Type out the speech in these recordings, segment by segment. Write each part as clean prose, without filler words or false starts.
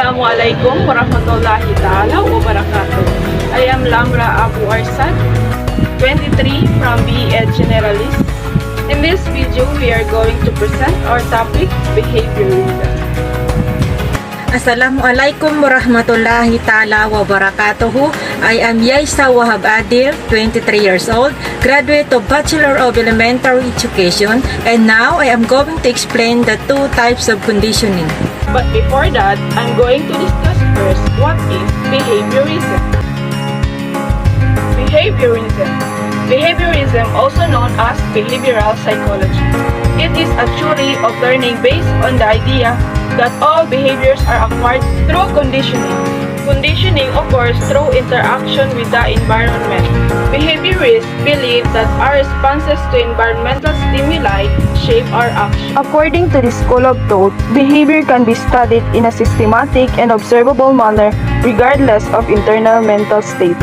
Assalamualaikum warahmatullahi ta'ala wabarakatuh. I am Lamra Arsad, 23 from BEd Generalist. In this video, we are going to present our topic, Behaviorism. Assalamualaikum warahmatullahi ta'ala wabarakatuh. I am Yaisah Adil, 23 years old, graduate of Bachelor of Elementary Education, and now I am going to explain the two types of conditioning. But before that, I'm going to discuss first what is behaviorism. Behaviorism, also known as behavioral psychology. It is a theory of learning based on the idea that all behaviors are acquired through conditioning. Conditioning occurs through interaction with the environment. Behaviorists believe that our responses to environmental stimuli shape our actions. According to the school of thought, behavior can be studied in a systematic and observable manner regardless of internal mental states.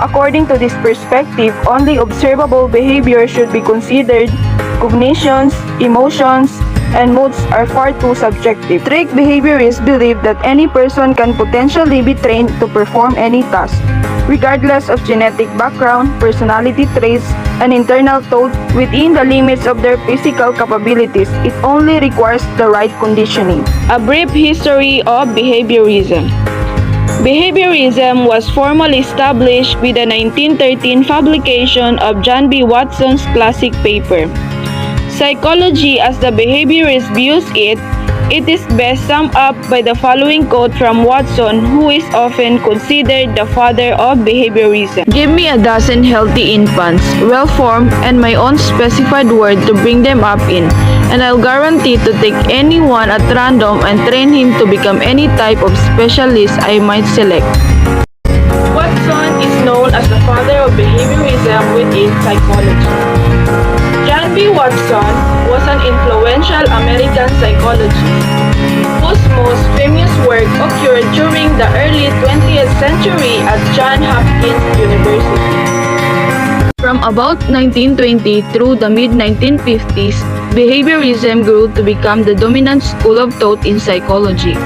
According to this perspective, only observable behavior should be considered. Cognitions, emotions, and moods are far too subjective. Strict behaviorists believe that any person can potentially be trained to perform any task, regardless of genetic background, personality traits, and internal thought within the limits of their physical capabilities. It only requires the right conditioning. A brief history of behaviorism. Behaviorism was formally established with the 1913 publication of John B. Watson's classic paper, Psychology as the Behaviorist Views It is best summed up by the following quote from Watson, who is often considered the father of behaviorism. Give me a dozen healthy infants, well-formed, and my own specified word to bring them up in, and I'll guarantee to take anyone at random and train him to become any type of specialist I might select. Watson is known as the father of behaviorism within psychology. John B. Watson was an influential American psychologist whose most famous work occurred during the early 20th century at Johns Hopkins University. From about 1920 through the mid-1950s, behaviorism grew to become the dominant school of thought in psychology.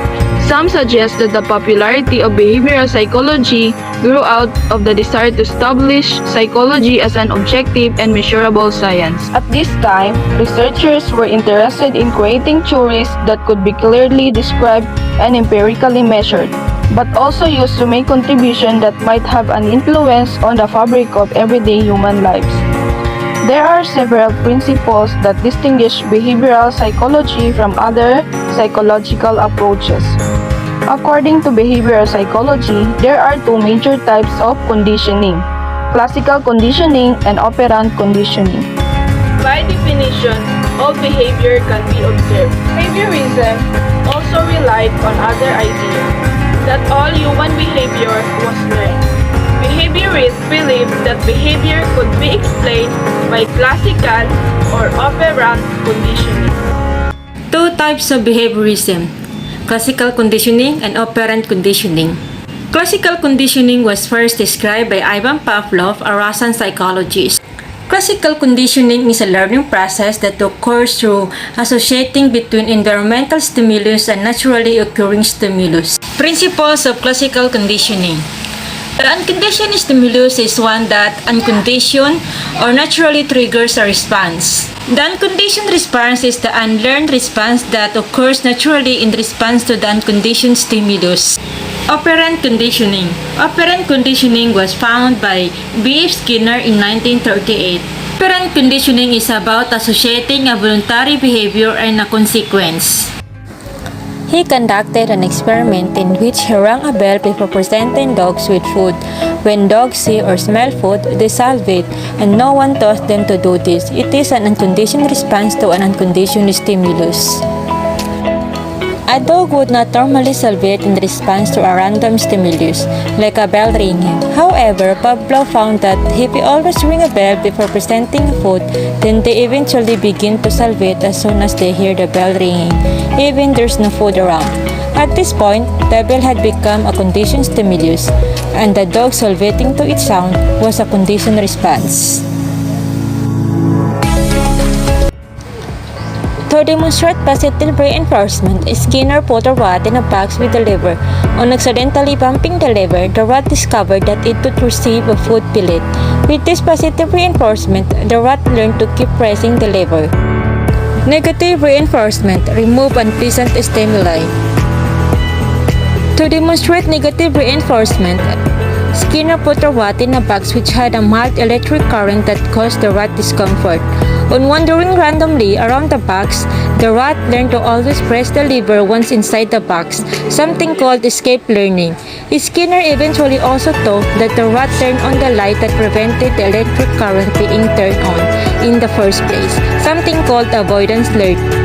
Some suggest that the popularity of behavioral psychology grew out of the desire to establish psychology as an objective and measurable science. At this time, researchers were interested in creating theories that could be clearly described and empirically measured, but also used to make contributions that might have an influence on the fabric of everyday human lives. There are several principles that distinguish behavioral psychology from other psychological approaches. According to behavioral psychology, there are two major types of conditioning: classical conditioning and operant conditioning. By definition, all behavior can be observed. Behaviorism also relied on other ideas that all human behavior was learned. Behaviorists believe that behavior could be explained by classical or operant conditioning. Two types of behaviorism: classical conditioning and operant conditioning. Classical conditioning was first described by Ivan Pavlov, a Russian psychologist. Classical conditioning is a learning process that occurs through associating between environmental stimulus and naturally occurring stimulus. Principles of classical conditioning. The unconditioned stimulus is one that unconditioned or naturally triggers a response. The unconditioned response is the unlearned response that occurs naturally in response to the unconditioned stimulus. Operant conditioning. Operant conditioning was found by B.F. Skinner in 1938. Operant conditioning is about associating a voluntary behavior and a consequence. He conducted an experiment in which he rang a bell before presenting dogs with food. When dogs see or smell food, they salve it, and no one taught them to do this. It is an unconditioned response to an unconditioned stimulus. A dog would not normally salivate in response to a random stimulus, like a bell ringing. However, Pavlov found that if you always ring a bell before presenting food, then they eventually begin to salivate as soon as they hear the bell ringing, even there's no food around. At this point, the bell had become a conditioned stimulus, and the dog salivating to its sound was a conditioned response. Two To demonstrate positive reinforcement, Skinner put a rat in a box with the lever. On accidentally bumping the lever, the rat discovered that it would receive a food pellet. With this positive reinforcement, the rat learned to keep pressing the lever. Negative reinforcement, remove unpleasant stimuli. To demonstrate negative reinforcement, Skinner put a rat in a box which had a mild electric current that caused the rat discomfort. On wandering randomly around the box, the rat learned to always press the lever once inside the box, something called escape learning. Skinner eventually also taught that the rat turned on the light that prevented the electric current being turned on in the first place, something called avoidance learning.